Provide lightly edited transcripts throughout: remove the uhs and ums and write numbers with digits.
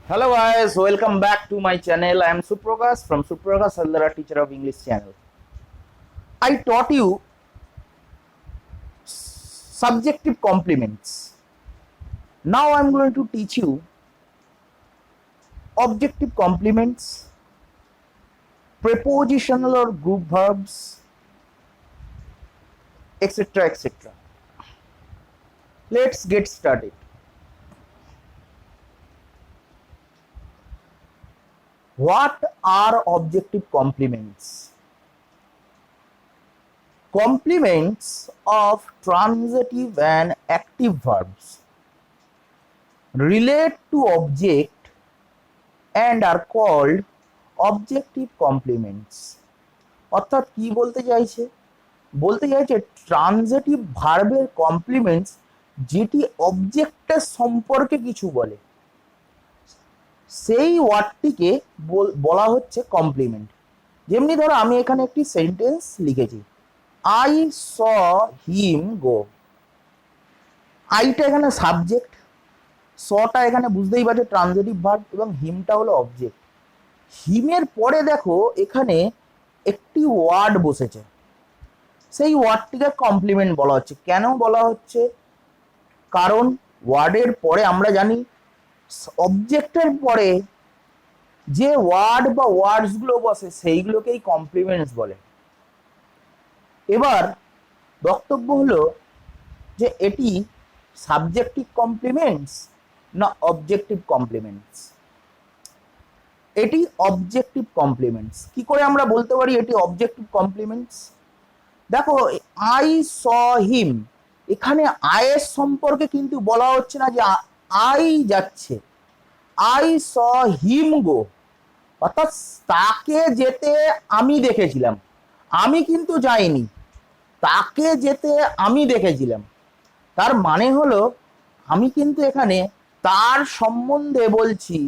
Hello guys, welcome back to my channel. I am Suprakash from Suprakash Haldara, teacher of English channel. I taught you subjective complements. Now I am going to teach you objective complements, prepositional or group verbs, etc. etc. Let's get started. What are objective complements? Complements of transitive and active verbs relate to object and are called objective complements. অর্থাৎ কি বলতে চাইছে? বলতে চাইছে transitive ভার্বের compliments যেটি অবজেক্টের সম্পর্কে কিছু বলে, সেই ওয়ার্ডটিকে বলা হচ্ছে কমপ্লিমেন্ট। যেমনি ধরো আমি এখানে একটি সেন্টেন্স লিখেছি, আই স হিম গো। আইটা এখানে সাবজেক্ট, সটা এখানে বুঝতেই পারছো ট্রানজিটিভ ভার্ব এবং হিমটা হলো অবজেক্ট। হিমের পরে দেখো এখানে একটি ওয়ার্ড বসেছে, সেই ওয়ার্ডটিকে কমপ্লিমেন্ট বলা হচ্ছে। কেন বলা হচ্ছে? কারণ ওয়ার্ডের পরে আমরা জানি অবজেক্টের পরে যে ওয়ার্ড বা ওয়ার্ডসগুলো বসে সেইগুলোকেই কমপ্লিমেন্টস বলে। এবার বক্তব্য হলো যে এটি সাবজেক্টিভ কমপ্লিমেন্টস না অবজেক্টিভ কমপ্লিমেন্টস। এটি অবজেক্টিভ কমপ্লিমেন্টস। কি করে আমরা বলতে পারি এটি অবজেক্টিভ কমপ্লিমেন্টস? দেখো আই স হিম, এখানে আয়ের সম্পর্কে কিন্তু বলা হচ্ছে না যে আই যাচ্ছে, আই স হিম গো, অর্থাৎ তাকে যেতে আমি দেখেছিলাম। আমি কিন্তু যাইনি, তাকে যেতে আমি দেখেছিলাম। তার মানে হলো আমি কিন্তু এখানে তার সম্বন্ধে বলছি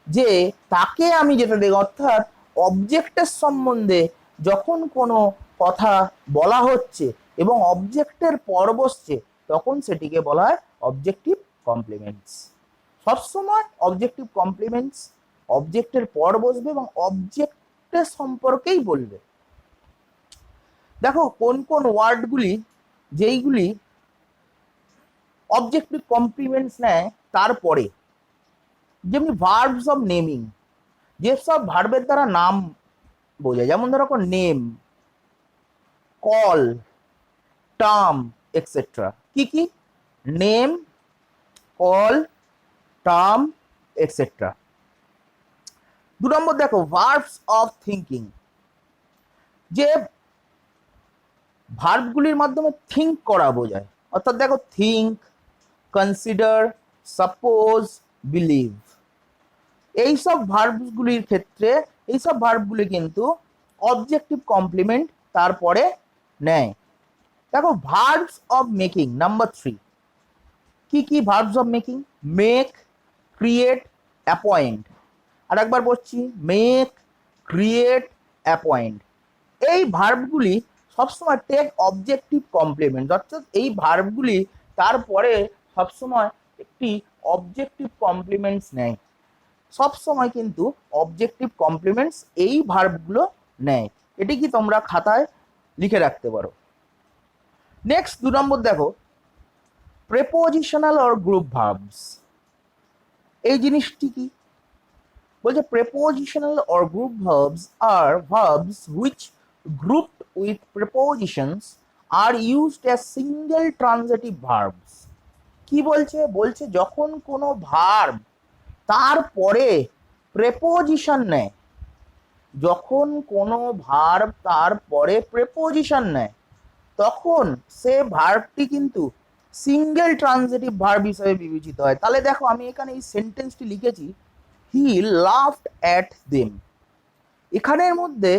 যে তাকে আমি যেতে দেখি। অর্থাৎ অবজেক্টের সম্বন্ধে যখন কোনো কথা বলা হচ্ছে এবং অবজেক্টের পর বসছে তখন সেটিকে বলা হয় অবজেক্টিভ কমপ্লিমেন্টস। সবসময় অবজেক্টিভ কমপ্লিমেন্টস অবজেক্টের পর বসবে এবং অবজেক্টের সম্পর্কেই বলবে। দেখো কোন কোন ওয়ার্ডগুলি যেইগুলি অবজেক্টিভ কমপ্লিমেন্টস নেয় তারপরে, যেমনি ভার্বস অফ নেমিং, যেসব ভার্বের দ্বারা নাম বোঝায়, যেমন ধরো নেম, কল, টার্ম এক্সেট্রা। কি কি? Name, call, term etcetera. 2 নম্বর দেখো ভার্বস অফ থিঙ্কিং, যে ভার্বগুলির মাধ্যমে থিঙ্ক করা বোঝায়। অর্থাৎ দেখো থিঙ্ক, কনসিডার, সাপোজ, বিলিভ, এইসব ভার্বগুলির ক্ষেত্রে এইসব ভার্বগুলি কিন্তু অবজেক্টিভ কমপ্লিমেন্ট তারপরে নেয়। দেখো ভার্বস অফ মেকিং নাম্বার 3। কি কি verbs of making? Make, create, appoint. আর একবার বলছি, মেক, ক্রিয়েট, অ্যাপয়েন্ট। এই ভার্বগুলি সবসময় টেক অবজেক্টিভ কমপ্লিমেন্ট, অর্থাৎ এই ভার্বগুলি তারপরে সবসময় একটি অবজেক্টিভ কমপ্লিমেন্টস নেয়। সবসময় কিন্তু অবজেক্টিভ কমপ্লিমেন্টস এই ভার্বগুলো নেয়। এটি কি তোমরা খাতায় লিখে রাখতে পারো। নেক্সট 2 নম্বর দেখো প্রেপোজিশনাল অর গ্রুপ ভার্বস। এই জিনিসটি কি বলছে? Prepositional or group verbs are verbs which grouped with prepositions are used as single transitive verbs. কি বলছে? বলছে যখন কোনো ভার্ব তারপরে প্রেপোজিশন নেয়, যখন কোনো ভার্ব তারপরে প্রেপোজিশন নেয় তখন সে ভার্বটি কিন্তু সিঙ্গেল ট্রানজিটিভ ভার্ব হিসেবে বিবেচিত হয়। তাহলে দেখো আমি এখানে এই সেন্টেন্সটি লিখেছি, হি লাফড অ্যাট দেম। এখানের মধ্যে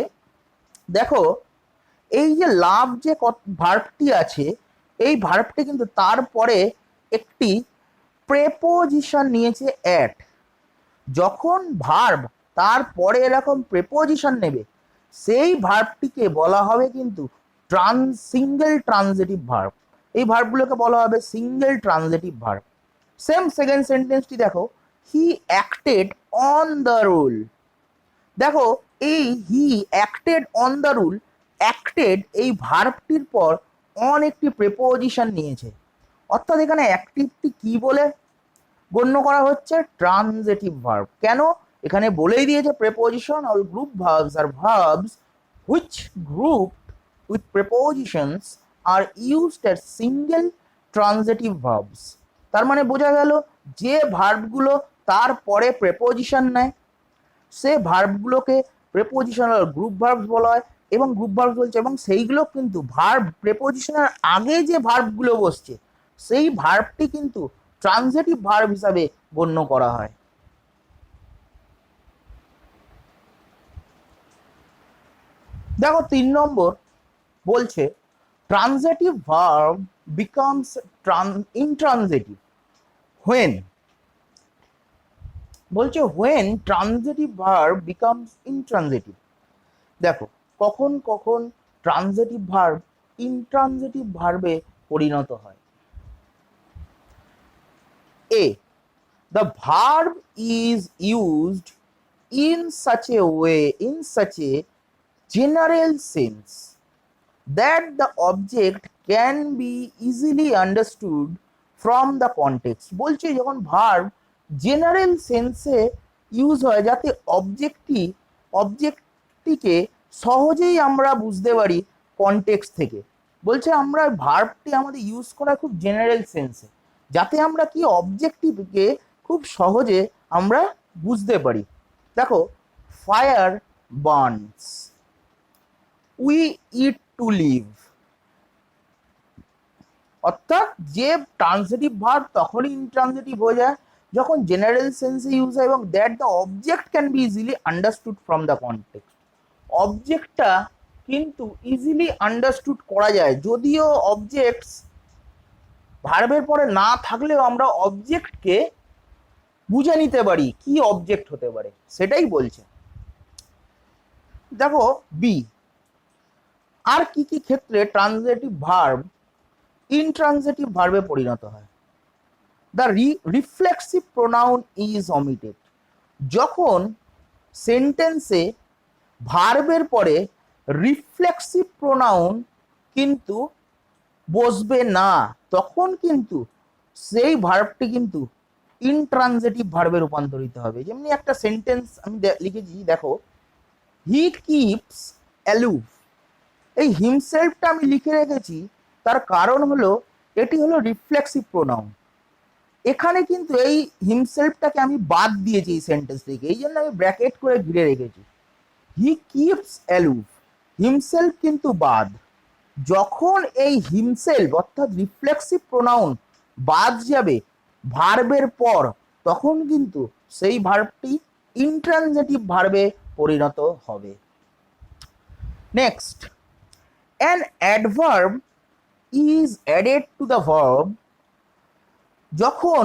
দেখো এই যে লাভ যে ভার্বটি আছে, এই ভার্বটি কিন্তু তারপরে একটি প্রেপোজিশন নিয়েছে অ্যাট। যখন ভার্ব তারপরে এরকম প্রেপোজিশন নেবে সেই ভার্বটিকে বলা হবে কিন্তু সিঙ্গেল ট্রানজিটিভ ভার্ব। এই ভার্বগুলোকে বলা হবে single transitive verb. Same second সেন্টেন্সটি দেখো, he acted on the rule. দেখো এই he acted on the rule, acted এই ভার্বটির পর অন একটি প্রেপোজিশন নিয়েছে, অর্থাৎ এখানে অ্যাক্টিভটি কি বলে গণ্য করা হচ্ছে? Transitive verb. কেন? এখানে বলেই দিয়েছে preposition or group verbs are verbs which group with prepositions are used as single transitive verbs. তার মানে বোঝা গেল যে ভার্বগুলো তারপরে প্রেপোজিশন নেয় সে ভার্বগুলোকে প্রেপোজিশনাল গ্রুপ ভার্বস বলা হয়, এবং গ্রুপ ভার্বস বলছে, এবং সেইগুলো কিন্তু ভার্ব প্রেপোজিশনের আগে যে ভার্বগুলো বসছে সেই ভার্বটি কিন্তু ট্রানজিটিভ ভার্ব হিসাবে গণ্য করা হয়। দেখো 3 নম্বর বলছে transitive verb becomes intransitive when, বলছে when transitive verb becomes intransitive. দেখো কখন কখন ট্রানজিটিভ ভার্ব ইনট্রানজিটিভ ভার্বে পরিণত হয়। A, the verb is used in such a way, in such a general sense that the object can be easily understood from the context। বলছে যখন verb general সেন্সে use হয় যাতে অবজেক্টটিকে সহজেই আমরা বুঝতে পারি কনটেক্সট থেকে। বলছে আমরা ভার্বটি আমাদের ইউজ করা খুব জেনারেল সেন্সে, যাতে আমরা কি অবজেক্টিভকে খুব সহজে আমরা বুঝতে পারি। দেখো fire burns, we eat to live, অর্থাৎ যে ট্রানজিটিভ ভার্ব তখনই ইনট্রানজিটিভ হয়ে যায় যখন জেনারেল সেন্সে ইউজ হয় এবং that the object can be easily understood from the context. অবজেক্টটা কিন্তু ইজিলি আন্ডারস্টুড করা যায়, যদিও অবজেক্টস ভার্বের পরে না থাকলেও আমরা অবজেক্টকে বুঝে নিতে পারি কি অবজেক্ট হতে পারে, সেটাই বলছে। দেখো বি, আর কি কি ক্ষেত্রে ট্রানজিটিভ ভার্ব ইনট্রানজিটিভ ভার্বে পরিণত হয়? The reflexive pronoun is omitted, যখন সেন্টেন্সে ভার্বের পরে রিফ্লেক্সিভ প্রোনাউন কিন্তু বসবে না, তখন কিন্তু সেই ভার্বটি কিন্তু ইনট্রানজিটিভ ভার্বে রূপান্তরিত হবে। যেমনি একটা সেন্টেন্স আমি লিখেছি, দেখো হি কিপস অ্যালুভ, এই হিমসেলফটা আমি লিখে রেখেছি, তার কারণ হলো এটি হলো রিফ্লেক্সিভ প্রোনাউন। এখানে কিন্তু এই হিমসেলফটাকে আমি বাদ দিয়েছি এই সেন্টেন্স থেকে, এই জন্য আমি ব্র্যাকেট করে ঘিরে রেখেছি। হি কিপস অ্যালুভ, হিমসেলফ কিন্তু বাদ। যখন এই হিমসেলফ অর্থাৎ রিফ্লেক্সিভ প্রোনাউন বাদ যাবে ভার্বের পর, তখন কিন্তু সেই ভার্বটি ইনট্রানজিটিভ ভার্বে পরিণত হবে। Next, an adverb is added to the verb, যখন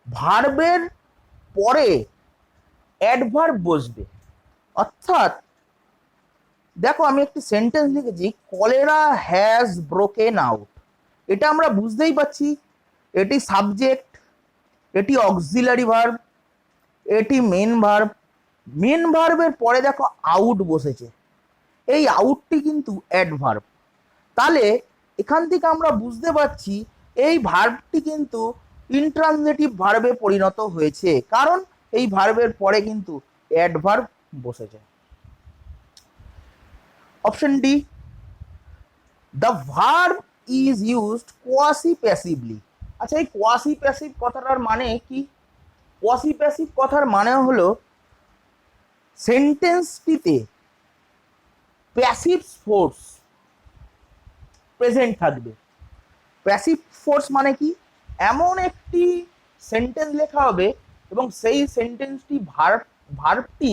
ভার্বের পরে অ্যাডভার্ব বসবে, অর্থাৎ দেখো আমি একটি সেন্টেন্স লিখেছি কলেরা হ্যাজ ব্রোকেন আউট, এটা আমরা বুঝতেই পারছি এটি সাবজেক্ট, এটি অক্সিলারি ভার্ব, এটি মেন ভার্ব। মেন ভার্বের পরে দেখো আউট বসেছে, এই আউটটি কিন্তু অ্যাডভার্ব। তাহলে এখান থেকে আমরা বুঝতে পারছি এই ভার্বটি কিন্তু ইনট্রানজিটিভ ভার্বে পরিণত হয়েছে, কারণ এই ভার্বের পরে কিন্তু অ্যাডভার্ব বসেছে। Option D, the verb is used quasi passively. আচ্ছা এই কোয়াসি প্যাসিভ কথাটার মানে কি? কোয়াসি প্যাসিভ কথার মানে হলো সেন্টেন্সটিতে প্যাসিভ ফোর্স প্রেজেন্ট থাকবে। প্যাসিভ ফোর্স মানে কি? এমন একটি সেন্টেন্স লেখা হবে এবং সেই সেন্টেন্সটি ভার্বটি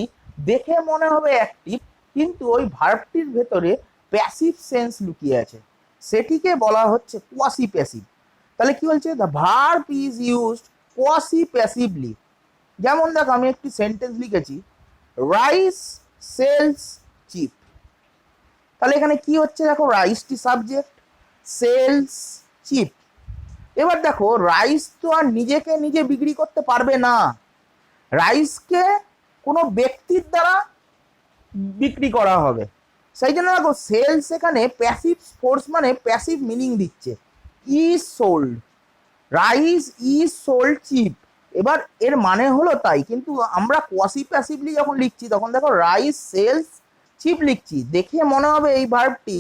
দেখে মনে হবে অ্যাক্টিভ, কিন্তু ওই ভার্বটির ভেতরে প্যাসিভ সেন্স লুকিয়ে আছে, সেটিকে বলা হচ্ছে কোয়াসি প্যাসিভ। তাহলে কি বলছে? The verb is used quasi passively. যেমন দেখো আমি একটি সেন্টেন্স লিখেছি রাইস সেলস চিপ, তাহলে এখানে কি হচ্ছে? দেখো রাইসটি সাবজেক্ট, সেলস চিপ। এবার দেখো রাইস তো আর নিজেকে নিজে বিক্রি করতে পারবে না, রাইসকে কোনো ব্যক্তির দ্বারা বিক্রি করা হবে, সেই জন্য দেখো সেলস এখানে প্যাসিভ ফোর্স মানে প্যাসিভ মিনিং দিচ্ছে। Is sold, rice is sold cheap. এবার এর মানে হলো তাই, কিন্তু আমরা কোয়াসি প্যাসিভলি যখন লিখছি তখন দেখো রাইস সেলস চিপ লিখছি, দেখে মনে হবে এই ভার্বটি,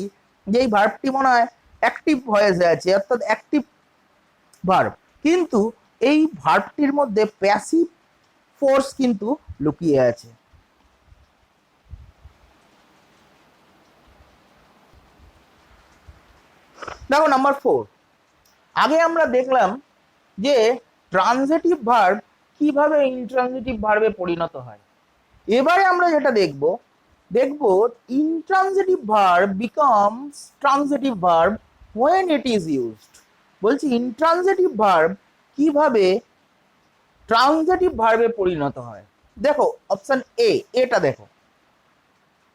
যে এই ভার্বটি মনে হয় অ্যাক্টিভ ভয়েসে আছে, অর্থাৎ অ্যাক্টিভ ভার্ব, কিন্তু এই ভার্বটির মধ্যে প্যাসিভ ফোর্স কিন্তু লুকিয়ে আছে। দেখো নাম্বার 4, আগে আমরা দেখলাম যে ট্রানজিটিভ ভার্ব কিভাবে ইনট্রানজিটিভ ভার্বে পরিণত হয়। এবারে আমরা যেটা দেখব intransitive verb becomes transitive verb when it is used। বলছি ইনট্রানজিটিভ ভার্ব কিভাবে ট্রানজিটিভ ভার্বে পরিণত হয়। দেখো অপশন এ, এটা দেখো,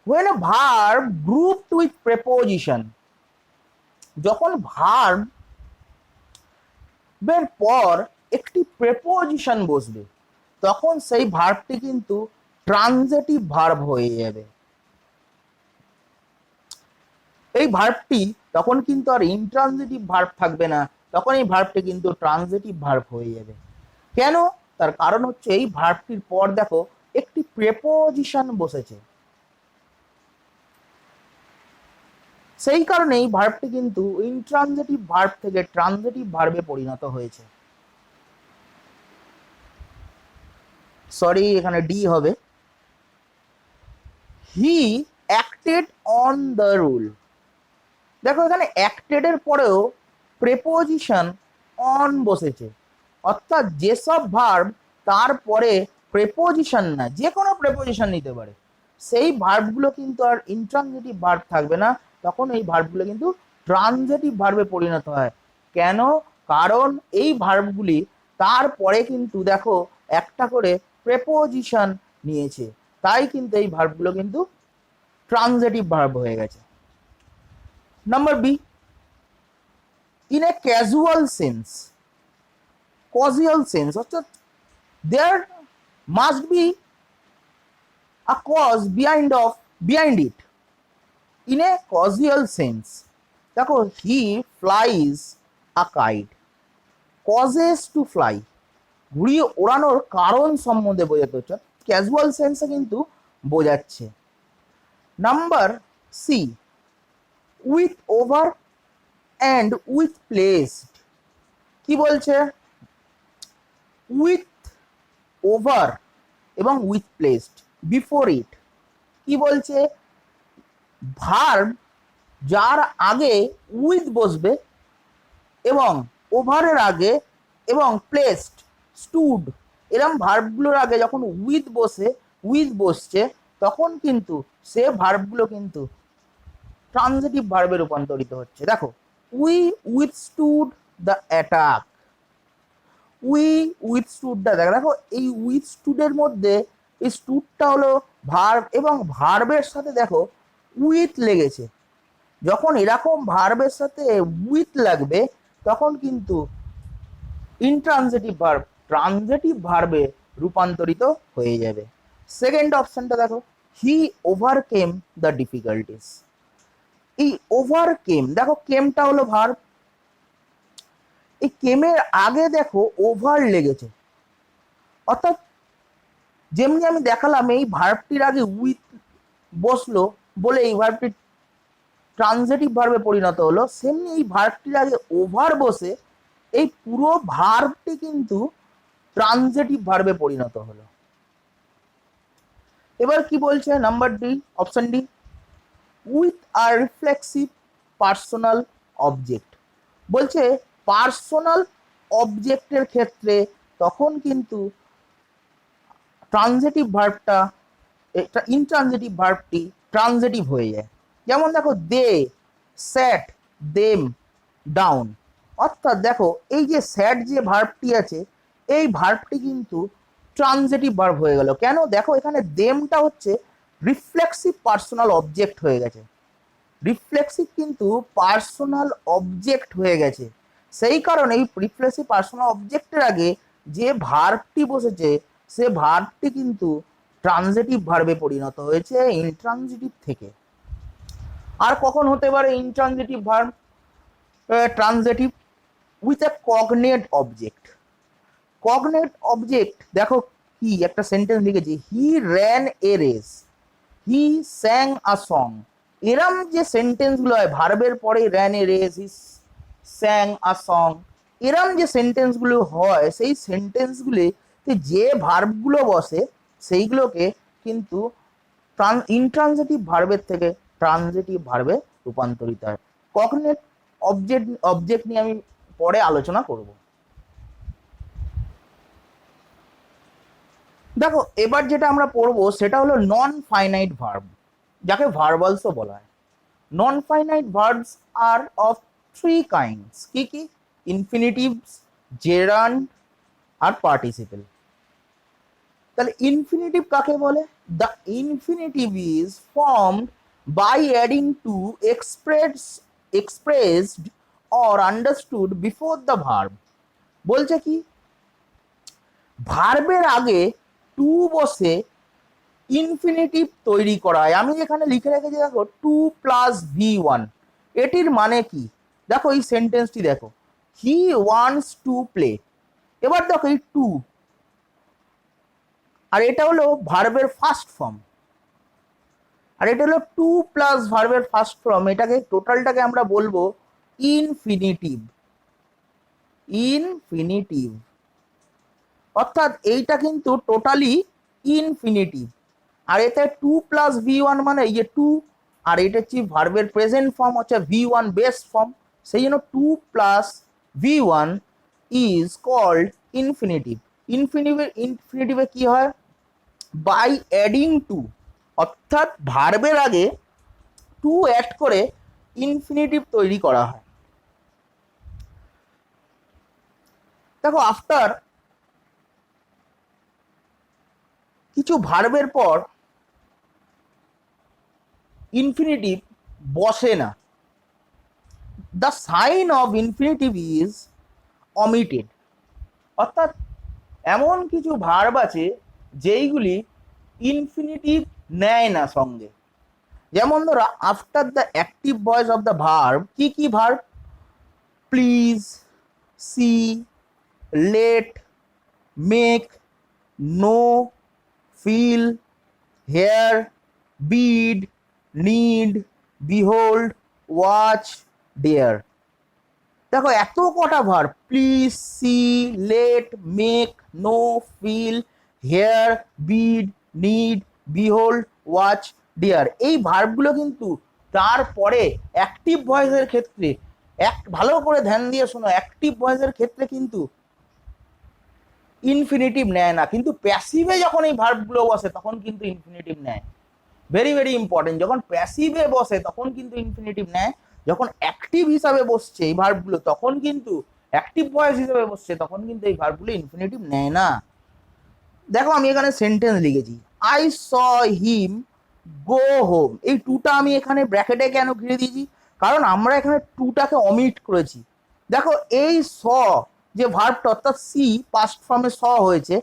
when a verb grouped with preposition, যখন ভার্ব বের পর একটি প্রেপোজিশন বসবে তখন সেই ভার্বটি কিন্তু ট্রানজিটিভ ভার্ব হয়ে যাবে। এই ভার্বটি তখন কিন্তু আর ইনট্রানজিটিভ ভার্ব থাকবে না, তখন এই ভার্বটি কিন্তু ট্রানজিটিভ ভার্ব হয়ে যাবে। কেন? তার কারণ হচ্ছে এই ভার্বটির পর দেখো একটি প্রেপোজিশন বসেছে, সেই কারণে এই ভার্বটি কিন্তু ইনট্রানজিটিভ ভার্ব থেকে ট্রানজিটিভ ভার্বে পরিণত হয়েছে। সরি, এখানে ডি হবে। হি অ্যাক্টেড অন দ্য রুল। দেখো এখানে অ্যাক্টেড এর পরেও প্রেপোজিশন অন বসেছে, অর্থাৎ যেসব ভার্ব তারপরে প্রেপোজিশন না যে কোনো প্রেপোজিশন নিতে পারে সেই ভার্বগুলো কিন্তু আর ইনট্রানজিটিভ ভার্ব থাকবে না, তখন এই ভার্বগুলো কিন্তু ট্রানজিটিভ ভার্বে পরিণত হয়। কেন? কারণ এই ভার্বগুলি তারপরে কিন্তু দেখো একটা করে প্রেপোজিশন নিয়েছে, তাই কিন্তু এই ভার্বগুলো কিন্তু ট্রানজিটিভ ভার্ব হয়ে গেছে। Number B, in a casual sense, causal sense, অর্থাৎ there must be a cause behind it in a causal sense। দেখো he flies a kite, causes to fly, ঘুরিয়ে ওড়ানোর কারণ সম্বন্ধে বোঝাতে হচ্ছে, ক্যাজুয়াল সেন্সে কিন্তু বোঝাচ্ছে। Number C, with over and with placed. কি বলছে? উইথ ওভার এবং উইথ প্লেসড বিফোর ইট। কি বলছে? ভার্ব যার আগে উইথ বসবে এবং ওভারের আগে এবং প্লেসড, স্টুড, এরকম ভার্বগুলোর আগে যখন উইথ বসছে তখন কিন্তু সে ভার্বগুলো কিন্তু ট্রানজিটিভ ভার্বে রূপান্তরিত হচ্ছে। দেখো উই উইথস্টুড দ্য অ্যাটাক, উইথস্টুডটা দেখো এই উইথস্টুডের মধ্যে এই স্টুডটা হলো ভার্ব এবং ভার্বের সাথে দেখো উইথ লেগেছে। যখন এরকম ভার্বের সাথে উইথ লাগবে তখন কিন্তু ইনট্রানজিটিভ ভার্ব ট্রানজিটিভ ভার্বে রূপান্তরিত হয়ে যাবে। সেকেন্ড অপশনটা দেখো, হি ওভারকেম দ্য ডিফিকাল্টিস। এই ওভারকেম, দেখো কেমটা হলো ভার্ব, এই কেমের আগে দেখো ওভার লেগেছে, অর্থাৎ যেমনি আমি দেখালাম এই ভার্বটির আগে উইথ বসলো বলে এই ভার্বটি ট্রানজিটিভ ভার্বে পরিণত হলো, সেমনি এই ভার্বটির আগে ওভার বসে এই পুরো ভার্বটি কিন্তু ট্রানজিটিভ ভার্বে পরিণত হলো। এবার কি বলছে number D, option D, with আর রিফ্লেক্সিভ পার্সোনাল অবজেক্ট। বলছে পার্সোনাল অবজেক্টের ক্ষেত্রে তখন কিন্তু ট্রানজিটিভ ভার্বটা ইনট্রানজিটিভ ভার্বটি ট্রানজিটিভ হয়ে যায়। যেমন দেখো দে স্যাট দেম ডাউন, অর্থাৎ দেখো এই যে স্যাট যে ভার্বটি আছে এই ভার্বটি কিন্তু ট্রানজিটিভ ভার্ব হয়ে গেল। কেন? দেখো এখানে দেমটা হচ্ছে রিফ্লেক্সিভ পার্সোনাল অবজেক্ট হয়ে গেছে, রিফ্লেক্সিভ কিন্তু পার্সোনাল অবজেক্ট হয়ে গেছে, সেই কারণে এই রিফ্লেক্সিভ পার্সোনাল অবজেক্টের আগে যে ভার্বটি বসেছে সে ভার্বটি কিন্তু ট্রানজিটিভ ভার্বে পরিণত হয়েছে ইনট্রানজিটিভ থেকে। আর কখন হতে পারে intransitive verb transitive? With a cognate object. Cognate object দেখো কি একটা সেন্টেন্স লিখেছি, he ran a race, he স্যাং a song. এরম যে সেন্টেন্সগুলো হয় ভার্বের পরে ran a race, he স্যাং a song, এরম যে সেন্টেন্সগুলো হয় সেই সেন্টেন্সগুলিতে যে ভার্বগুলো বসে সেইগুলোকে কিন্তু ইনট্রানজিটিভ ভার্বের থেকে ট্রানজিটিভ ভার্বে রূপান্তরিত হয়। কগনেট অবজেক্ট নিয়ে আমি পরে আলোচনা করব। দেখো এবার যেটা আমরা পড়বো সেটা হলো নন ফাইনাইট ভার্ব, যাকে ভার্বালসও বলা হয়। Non finite verbs are of three kinds. কি কি? ইনফিনিটিভস, জেরান্ড আর পার্টিসিপেল। তাহলে ইনফিনিটিভ কাকে বলে? The infinitive is formed by adding to expressed or understood before the verb. বলছে কি ভার্বের আগে টু বসে ইনফিনিটিভ তৈরি করা হয়। আমি এখানে লিখে রেখেছি দেখো টু প্লাস V1। এটির মানে কি? দেখো এই সেন্টেন্সটি দেখো, হি ওয়ান্টস টু প্লে। এবার দেখো এই টু, আর এটা হলো ভার্বের ফার্স্ট ফর্ম, আর এটা হলো টু প্লাস ভার্বের ফার্স্ট ফর্ম। এটাকে টোটালটাকে আমরা বলবো ইনফিনিটিভ। ইনফিনিটিভ অর্থাৎ এইটা কিন্তু টোটালি ইনফিনিটিভ। আর এতে টু প্লাস V1 মানে এই যে টু, আর এটা হচ্ছে ভার্বের প্রেজেন্ট ফর্ম হচ্ছে V1 বেস ফর্ম, সেই জন্য to plus V1 is called infinitive. ইনফিনিটিভে কি হয়? বাই অ্যাডিং টু, অর্থাৎ ভার্বের আগে টু অ্যাড করে ইনফিনিটিভ তৈরি করা হয়। দেখো আফটার কিছু ভার্বের পর ইনফিনিটিভ বসে না, the sign of infinitive is omitted. অর্থাৎ এমন কিছু ভার্ব আছে যেইগুলি ইনফিনিটিভ নেয় না সঙ্গে। যেমন ধরো after the active voice of the verb, কি কি verb? Please, see, let, make, know, feel, hear, bid, need, behold, watch, dare. দেখো এত কটা verb, please, see, let, make, know, feel, hear, bid, need, behold, watch, dare, এই ভার্বগুলো কিন্তু তারপরে active ভয়েসের ক্ষেত্রে ভালো করে ধ্যান দিয়ে শোনো, অ্যাক্টিভ ভয়েসের ক্ষেত্রে কিন্তু ইনফিনিটিভ নেয় না, কিন্তু প্যাসিভে যখন এই ভার্বগুলো বসে তখন কিন্তু ইনফিনিটিভ নেয়। ভেরি ভেরি ইম্পর্টেন্ট, যখন প্যাসিভে বসে তখন কিন্তু ইনফিনিটিভ নেয়, যখন অ্যাক্টিভ হিসাবে বসছে এই ভার্বগুলো তখন কিন্তু অ্যাক্টিভ ভয়েস হিসাবে বসছে তখন কিন্তু এই ভার্বগুলো ইনফিনিটিভ নেয় না। দেখো আমি এখানে সেন্টেন্স লিখেছি, I saw him go home. এই টুটা আমি এখানে ব্র্যাকেটে কেন ঘিরে দিয়েছি? কারণ আমরা এখানে টুটাকে অমিট করেছি। দেখো এই স যে ভার্বটা অর্থাৎ সি পাস্ট ফর্মে স হয়েছে,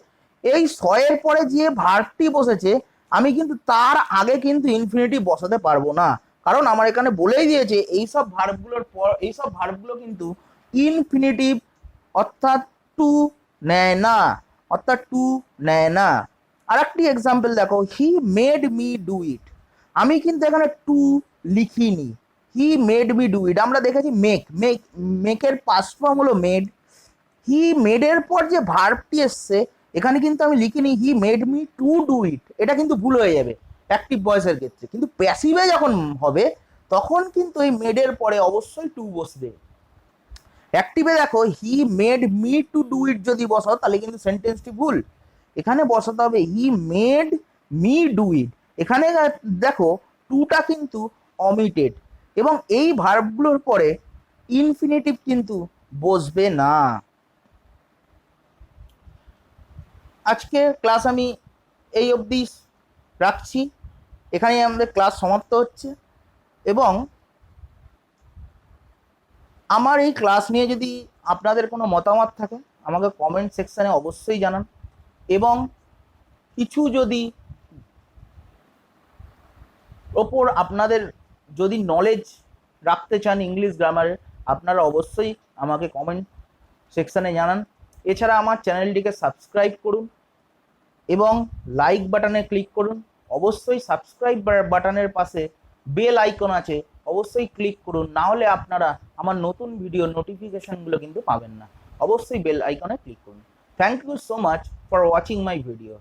এই স এর পরে যে ভার্বটি বসেছে আমি কিন্তু তার আগে কিন্তু ইনফিনিটিভ বসাতে পারবো না, কারণ আমার এখানে বলেই দিয়েছে এইসব ভার্বগুলোর পর এইসব ভার্বগুলো কিন্তু ইনফিনিটিভ অর্থাৎ টু নেয় না, অর্থাৎ টু নেয় না। আর একটি এক্সাম্পল দেখো, he made me do it. আমি কিন্তু এখানে টু লিখিনি, he made me do it. আমরা দেখেছি মেকের পাস্ট ফর্ম হলো মেড। হি মেডের পর যে ভার্বটি এসছে এখানে কিন্তু আমি লিখিনি he made me to do it, এটা কিন্তু ভুল হয়ে যাবে অ্যাক্টিভ ভয়েসের ক্ষেত্রে। কিন্তু প্যাসিভে যখন হবে তখন কিন্তু এই মেডের পরে অবশ্যই টু বসবে। অ্যাক্টিভে দেখো he made me to do it যদি বসাও তাহলে কিন্তু সেন্টেন্সটি ভুল, এখানে বসাতে হবে he made me do it. এখানে দেখো টুটা কিন্তু অমিটেড, এবং এই ভার্বগুলোর পরে ইনফিনিটিভ কিন্তু বসবে না। আজকে ক্লাস আমি এই অবধি রাখছি, এখানেই আমাদের ক্লাস সমাপ্ত হচ্ছে। এবং আমার এই ক্লাস নিয়ে যদি আপনাদের কোনো মতামত থাকে আমাকে কমেন্ট সেকশানে অবশ্যই জানান, এবং কিছু যদি ওপর আপনাদের যদি নলেজ রাখতে চান ইংলিশ গ্রামারের, আপনারা অবশ্যই আমাকে কমেন্ট সেকশানে জানান। এছাড়া আমার চ্যানেলটিকে সাবস্ক্রাইব করুন এবং লাইক বাটনে ক্লিক করুন। অবশ্যই সাবস্ক্রাইব বাটনের পাশে বেল আইকন আছে, অবশ্যই ক্লিক করুন, না হলে আপনারা আমার নতুন ভিডিও নোটিফিকেশনগুলো কিন্তু পাবেন না। অবশ্যই বেল আইকনে ক্লিক করুন। Thank you so much for watching my video.